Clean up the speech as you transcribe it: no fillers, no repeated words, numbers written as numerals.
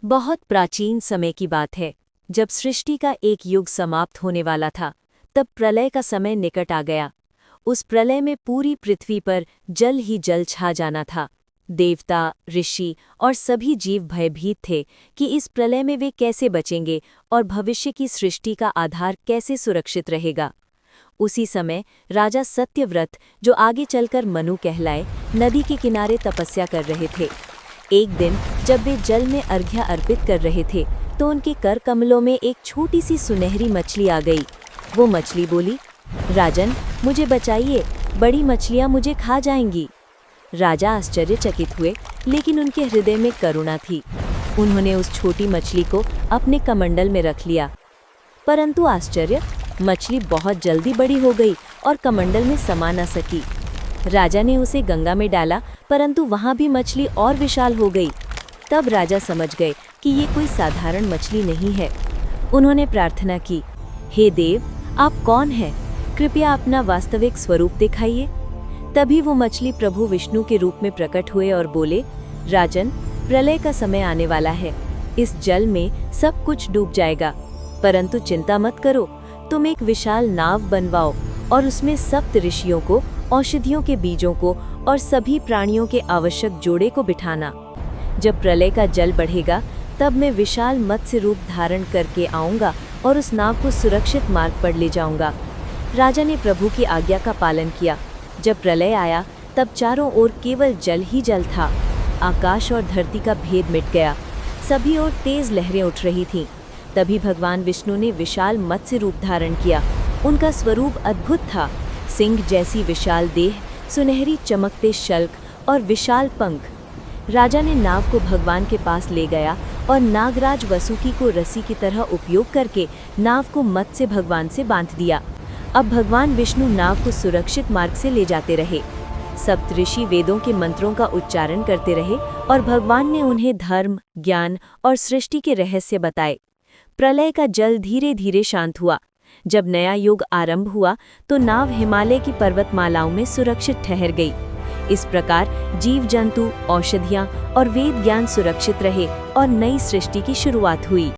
बहुत प्राचीन समय की बात है, जब सृष्टि का एक युग समाप्त होने वाला था, तब प्रलय का समय निकट आ गया। उस प्रलय में पूरी पृथ्वी पर जल ही जल छा जाना था। देवता, ऋषि और सभी जीव भयभीत थे कि इस प्रलय में वे कैसे बचेंगे और भविष्य की सृष्टि का आधार कैसे सुरक्षित रहेगा। उसी समय राजा सत्यव्रत, जो आगे चलकर मनु कहलाए, नदी के किनारे तपस्या कर रहे थे। एक दिन जब वे जल में अर्घ्य अर्पित कर रहे थे, तो उनके कर कमलों में एक छोटी सी सुनहरी मछली आ गई। वो मछली बोली, राजन, मुझे बचाइए, बड़ी मछलियाँ मुझे खा जाएंगी। राजा आश्चर्यचकित हुए, लेकिन उनके हृदय में करुणा थी। उन्होंने उस छोटी मछली को अपने कमंडल में रख लिया। परंतु आश्चर्य, मछली बहुत जल्दी बड़ी हो गई और कमंडल में समा न सकी। राजा ने उसे गंगा में डाला, परंतु वहां भी मछली और विशाल हो गई। तब राजा समझ गए कि ये कोई साधारण मछली नहीं है। उन्होंने प्रार्थना की, हे देव, आप कौन हैं? कृपया अपना वास्तविक स्वरूप दिखाइए। तभी वो मछली प्रभु विष्णु के रूप में प्रकट हुए और बोले, राजन, प्रलय का समय आने वाला है। इस जल में सब कुछ डूब जाएगा, परंतु चिंता मत करो। तुम एक विशाल नाव बनवाओ और उसमें सप्त ऋषियों को, औषधियों के बीजों को और सभी प्राणियों के आवश्यक जोड़े को बिठाना। जब प्रलय का जल बढ़ेगा, तब मैं विशाल मत्स्य रूप धारण करके आऊंगा और उस नाव को सुरक्षित मार्ग पर ले जाऊंगा। राजा ने प्रभु की आज्ञा का पालन किया। जब प्रलय आया, तब चारों ओर केवल जल ही जल था। आकाश और धरती का भेद मिट गया। सभी ओर तेज लहरें उठ रही थीं। तभी भगवान विष्णु ने विशाल मत्स्य रूप धारण किया। उनका स्वरूप अद्भुत था। सिंह जैसी विशाल देह, सुनहरी चमकते शल्क और विशाल पंख। राजा ने नाव को भगवान के पास ले गया और नागराज वसुकी को रस्सी की तरह उपयोग करके नाव को मत्स्य भगवान से बांध दिया। अब भगवान विष्णु नाव को सुरक्षित मार्ग से ले जाते रहे। सप्तऋषि वेदों के मंत्रों का उच्चारण करते रहे और भगवान ने उन्हें धर्म, ज्ञान और सृष्टि के रहस्य बताए। प्रलय का जल धीरे धीरे शांत हुआ। जब नया युग आरंभ हुआ, तो नाव हिमालय की पर्वतमालाओं में सुरक्षित ठहर गई। इस प्रकार जीव जंतु, औषधियां और वेद ज्ञान सुरक्षित रहे और नई सृष्टि की शुरुआत हुई।